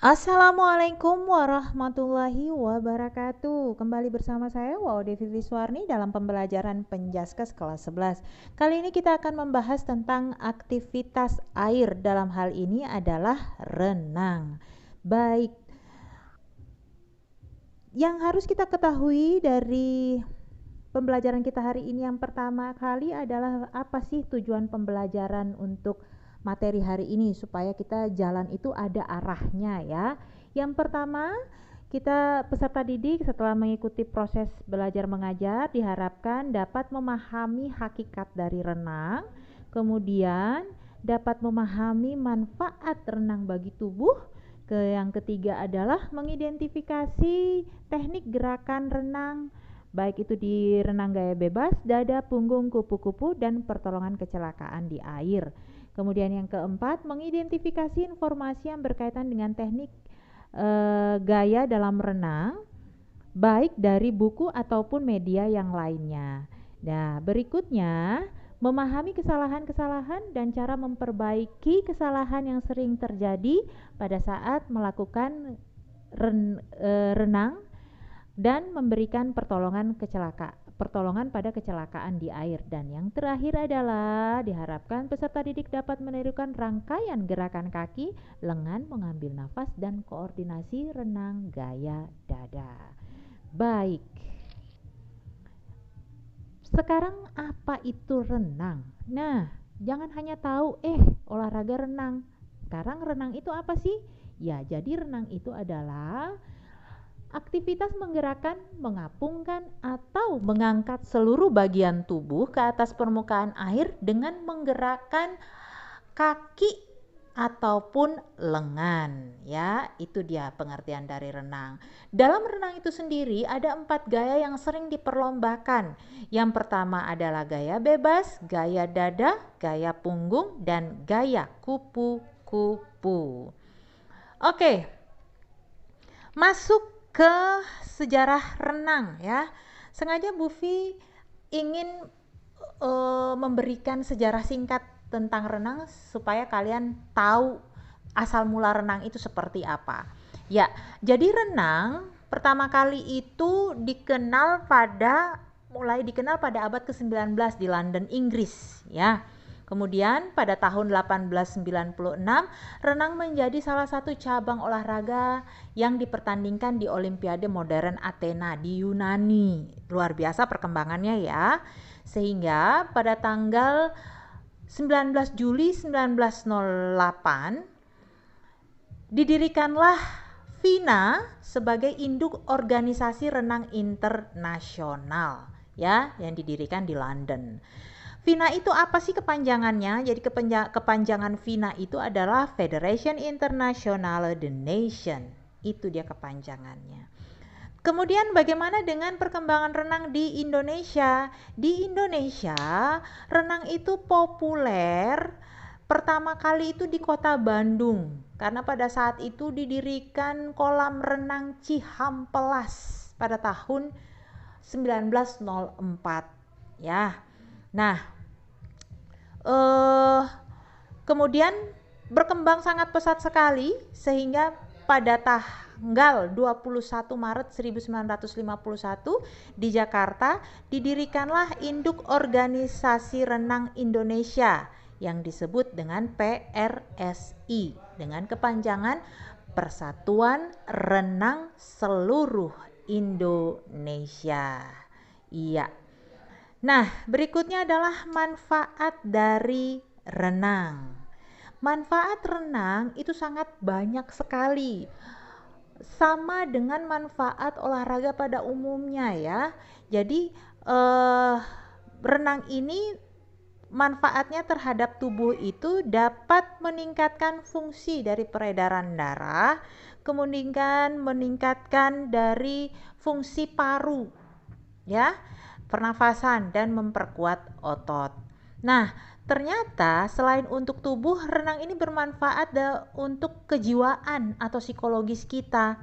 Assalamualaikum warahmatullahi wabarakatuh. Kembali bersama saya Wow Devi Viswarni dalam pembelajaran Penjaskes kelas 11. Kali ini kita akan membahas tentang aktivitas air. Dalam hal ini adalah renang. Baik, yang harus kita ketahui dari pembelajaran kita hari ini yang pertama kali adalah apa sih tujuan pembelajaran untuk materi hari ini, supaya kita jalan itu ada arahnya ya. Yang pertama, kita peserta didik setelah mengikuti proses belajar mengajar diharapkan dapat memahami hakikat dari renang, kemudian dapat memahami manfaat renang bagi tubuh. Yang ketiga adalah mengidentifikasi teknik gerakan renang, baik itu di renang gaya bebas, dada, punggung, kupu-kupu, dan pertolongan kecelakaan di air. Kemudian yang keempat, mengidentifikasi informasi yang berkaitan dengan teknik gaya dalam renang, baik dari buku ataupun media yang lainnya. Nah, berikutnya, memahami kesalahan-kesalahan dan cara memperbaiki kesalahan yang sering terjadi pada saat melakukan renang dan memberikan pertolongan pada kecelakaan di air. Dan yang terakhir adalah diharapkan peserta didik dapat menirukan rangkaian gerakan kaki, lengan, mengambil nafas, dan koordinasi renang gaya dada. Baik, sekarang apa itu renang? Nah, jangan hanya tahu olahraga renang. Sekarang renang itu apa sih? Ya, jadi renang itu adalah aktivitas menggerakkan, mengapungkan, atau mengangkat seluruh bagian tubuh ke atas permukaan air dengan menggerakkan kaki ataupun lengan, ya. Itu dia pengertian dari renang. Dalam renang itu sendiri ada 4 gaya yang sering diperlombakan. Yang pertama adalah gaya bebas, gaya dada, gaya punggung, dan gaya kupu-kupu. Oke, masuk ke sejarah renang ya. Sengaja Bufi ingin memberikan sejarah singkat tentang renang supaya kalian tahu asal mula renang itu seperti apa. Ya, jadi renang pertama kali itu mulai dikenal pada abad ke-19 di London, Inggris ya. Kemudian pada tahun 1896, renang menjadi salah satu cabang olahraga yang dipertandingkan di Olimpiade Modern Athena di Yunani. Luar biasa perkembangannya ya. Sehingga pada tanggal 19 Juli 1908 didirikanlah FINA sebagai induk organisasi renang internasional ya, yang didirikan di London. FINA itu apa sih kepanjangannya? Jadi kepanjangan FINA itu adalah Federation Internationale des Nations. Itu dia kepanjangannya. Kemudian bagaimana dengan perkembangan renang di Indonesia? Di Indonesia, renang itu populer pertama kali itu di kota Bandung. Karena pada saat itu didirikan kolam renang Cihampelas pada tahun 1904 ya. Nah, kemudian berkembang sangat pesat sekali sehingga pada tanggal 21 Maret 1951 di Jakarta didirikanlah induk organisasi renang Indonesia yang disebut dengan PRSI dengan kepanjangan Persatuan Renang Seluruh Indonesia. Iya. Nah, berikutnya adalah manfaat dari renang. Manfaat renang itu sangat banyak sekali. Sama dengan manfaat olahraga pada umumnya ya. Jadi renang ini manfaatnya terhadap tubuh itu dapat meningkatkan fungsi dari peredaran darah, kemudian meningkatkan dari fungsi paru ya, pernafasan, dan memperkuat otot. Nah, ternyata selain untuk tubuh, renang ini bermanfaat untuk kejiwaan atau psikologis kita.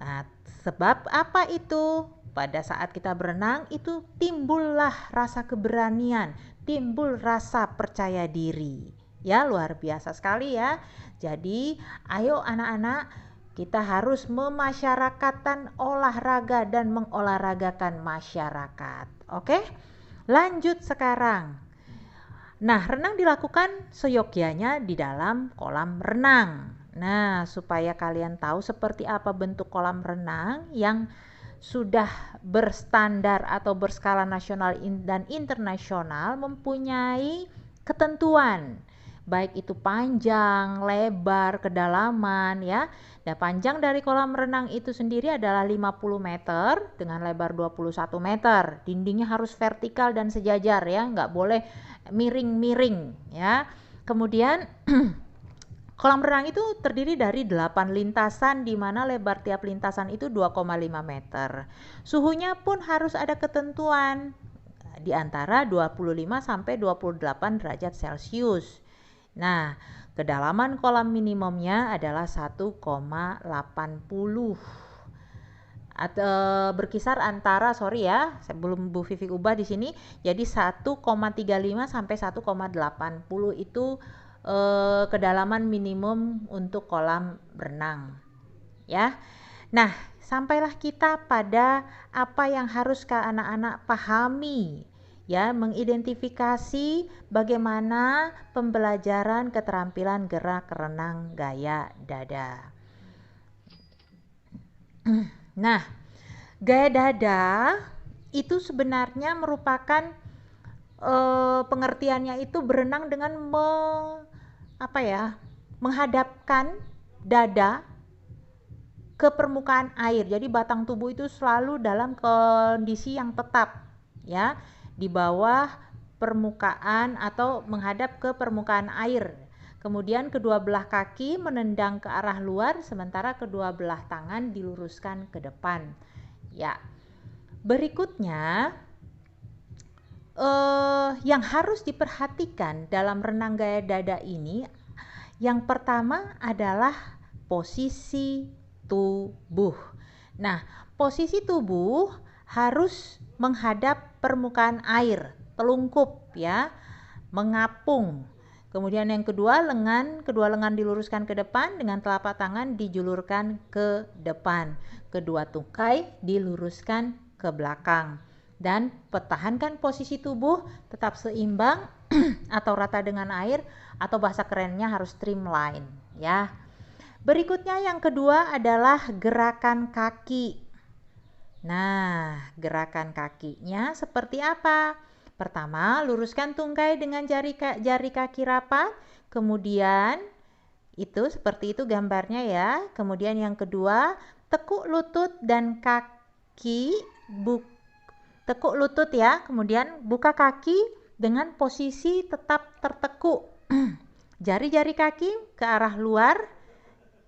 Nah, sebab apa itu? Pada saat kita berenang itu timbullah rasa keberanian, timbul rasa percaya diri. Ya, luar biasa sekali ya. Jadi, ayo anak-anak, Kita harus memasyarakatkan olahraga dan mengolahragakan masyarakat. Oke? Lanjut sekarang. Nah, renang dilakukan seyogyanya di dalam kolam renang. Nah, supaya kalian tahu seperti apa bentuk kolam renang yang sudah berstandar atau berskala nasional dan internasional, mempunyai ketentuan, baik itu panjang, lebar, kedalaman ya. Nah, panjang dari kolam renang itu sendiri adalah 50 meter dengan lebar 21 meter. Dindingnya harus vertikal dan sejajar ya, nggak boleh miring-miring ya. Kemudian kolam renang itu terdiri dari 8 lintasan di mana lebar tiap lintasan itu 2,5 meter. Suhunya pun harus ada ketentuan di antara 25 sampai 28 derajat Celcius. Nah, kedalaman kolam minimumnya adalah 1,80 atau berkisar antara, sorry ya, sebelum Bu Vivi ubah di sini, jadi 1,35 sampai 1,80 itu kedalaman minimum untuk kolam renang ya. Nah, sampailah kita pada apa yang harus anak-anak pahami ya, mengidentifikasi bagaimana pembelajaran keterampilan gerak renang gaya dada. Nah, gaya dada itu sebenarnya merupakan pengertiannya itu berenang dengan menghadapkan dada ke permukaan air. Jadi batang tubuh itu selalu dalam kondisi yang tetap ya, di bawah permukaan atau menghadap ke permukaan air. Kemudian kedua belah kaki menendang ke arah luar, sementara kedua belah tangan diluruskan ke depan. Ya. Berikutnya yang harus diperhatikan dalam renang gaya dada ini, yang pertama adalah posisi tubuh. Nah, posisi tubuh harus menghadap permukaan air, telungkup ya, mengapung. Kemudian yang kedua, kedua lengan diluruskan ke depan dengan telapak tangan dijulurkan ke depan. Kedua tungkai diluruskan ke belakang. Dan pertahankan posisi tubuh tetap seimbang atau rata dengan air, atau bahasa kerennya harus streamline ya. Berikutnya yang kedua adalah gerakan kaki. Nah, gerakan kakinya seperti apa? Pertama, luruskan tungkai dengan jari kaki rapat, kemudian itu seperti itu gambarnya ya. Kemudian yang kedua, tekuk lutut dan kaki, tekuk lutut ya, kemudian buka kaki dengan posisi tetap tertekuk. Jari-jari kaki ke arah luar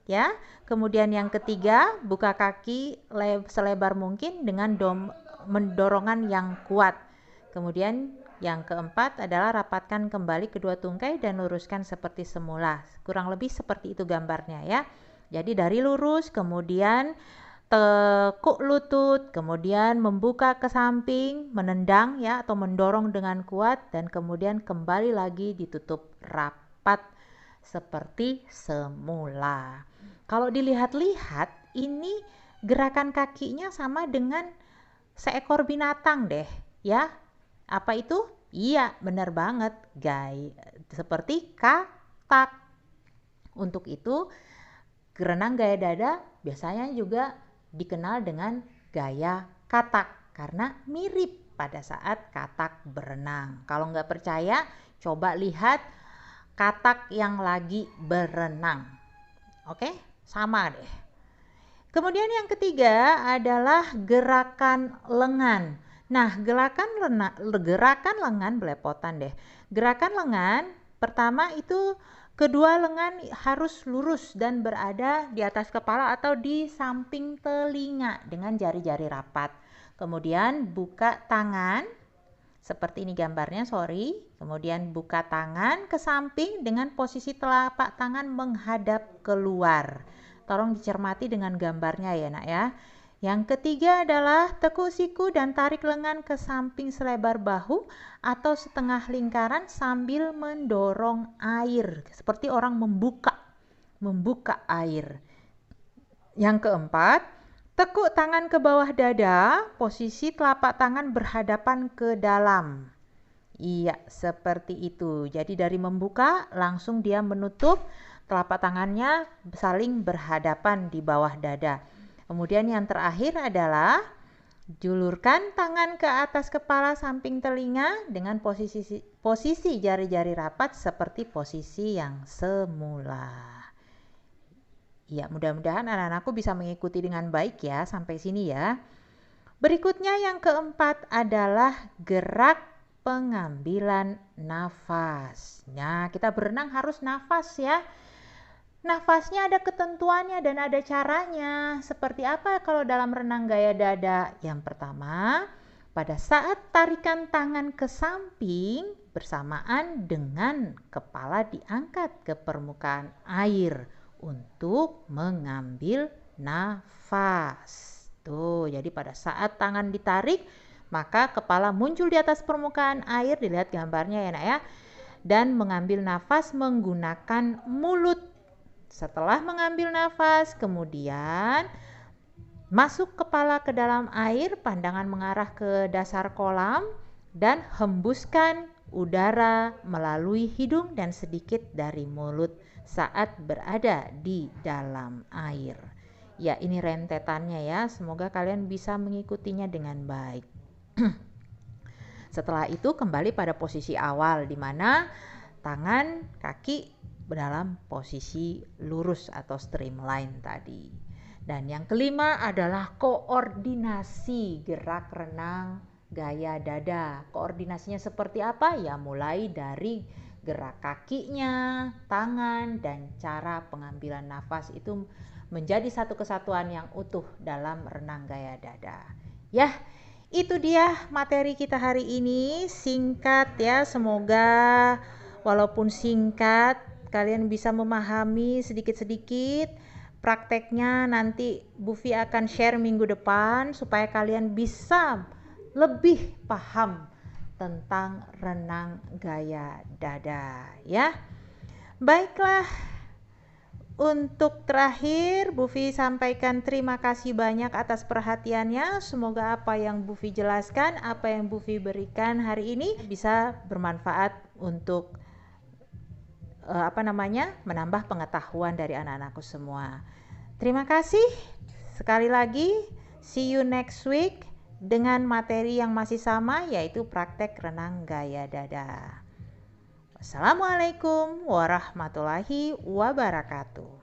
ya. Kemudian yang ketiga, buka kaki selebar mungkin dengan mendorongan yang kuat. Kemudian yang keempat adalah rapatkan kembali kedua tungkai dan luruskan seperti semula. Kurang lebih seperti itu gambarnya ya. Jadi dari lurus, kemudian tekuk lutut, kemudian membuka ke samping, menendang ya atau mendorong dengan kuat, dan kemudian kembali lagi ditutup rapat seperti semula. Kalau dilihat-lihat, ini gerakan kakinya sama dengan seekor binatang deh ya. Apa itu? Iya, benar banget, guys. Seperti katak. Untuk itu, renang gaya dada biasanya juga dikenal dengan gaya katak karena mirip pada saat katak berenang. Kalau nggak percaya, coba lihat katak yang lagi berenang. Oke, sama deh. Kemudian yang ketiga adalah gerakan lengan. Nah, gerakan lengan belepotan deh. Gerakan lengan pertama itu kedua lengan harus lurus dan berada di atas kepala atau di samping telinga dengan jari-jari rapat. Kemudian buka tangan seperti ini gambarnya, sorry. Kemudian buka tangan ke samping dengan posisi telapak tangan menghadap keluar. Tolong dicermati dengan gambarnya ya nak ya. Yang ketiga adalah tekuk siku dan tarik lengan ke samping selebar bahu atau setengah lingkaran sambil mendorong air. Seperti orang membuka air. Yang keempat, tekuk tangan ke bawah dada, posisi telapak tangan berhadapan ke dalam. Iya, seperti itu. Jadi dari membuka, langsung dia menutup, telapak tangannya saling berhadapan di bawah dada. Kemudian yang terakhir adalah julurkan tangan ke atas kepala samping telinga dengan posisi jari-jari rapat seperti posisi yang semula. Ya, mudah-mudahan anak-anakku bisa mengikuti dengan baik ya sampai sini ya. Berikutnya yang keempat adalah gerak pengambilan nafas. Nah, kita berenang harus nafas ya. Nafasnya ada ketentuannya dan ada caranya. Seperti apa kalau dalam renang gaya dada? Yang pertama, pada saat tarikan tangan ke samping bersamaan dengan kepala diangkat ke permukaan air untuk mengambil nafas. Tuh, jadi pada saat tangan ditarik, maka kepala muncul di atas permukaan air, dilihat gambarnya ya nak ya, dan mengambil nafas menggunakan mulut. Setelah mengambil nafas, kemudian masuk kepala ke dalam air, pandangan mengarah ke dasar kolam, dan hembuskan udara melalui hidung dan sedikit dari mulut saat berada di dalam air. Ya, ini rentetannya ya. Semoga kalian bisa mengikutinya dengan baik. Setelah itu kembali pada posisi awal, di mana tangan, kaki dalam posisi lurus atau streamline tadi. Dan yang kelima adalah koordinasi gerak renang gaya dada. Koordinasinya seperti apa? Ya, mulai dari gerak kakinya, tangan, dan cara pengambilan nafas itu menjadi satu kesatuan yang utuh dalam renang gaya dada. Ya, itu dia materi kita hari ini, singkat ya, semoga walaupun singkat kalian bisa memahami sedikit-sedikit. Prakteknya nanti Bu Fi akan share minggu depan supaya kalian bisa lebih paham tentang renang gaya dada ya. Baiklah, untuk terakhir Bu Fi sampaikan terima kasih banyak atas perhatiannya. Semoga apa yang Bu Fi jelaskan, apa yang Bu Fi berikan hari ini bisa bermanfaat untuk menambah pengetahuan dari anak-anakku semua. Terima kasih sekali lagi. See you next week dengan materi yang masih sama, yaitu praktek renang gaya dada. Wassalamualaikum warahmatullahi wabarakatuh.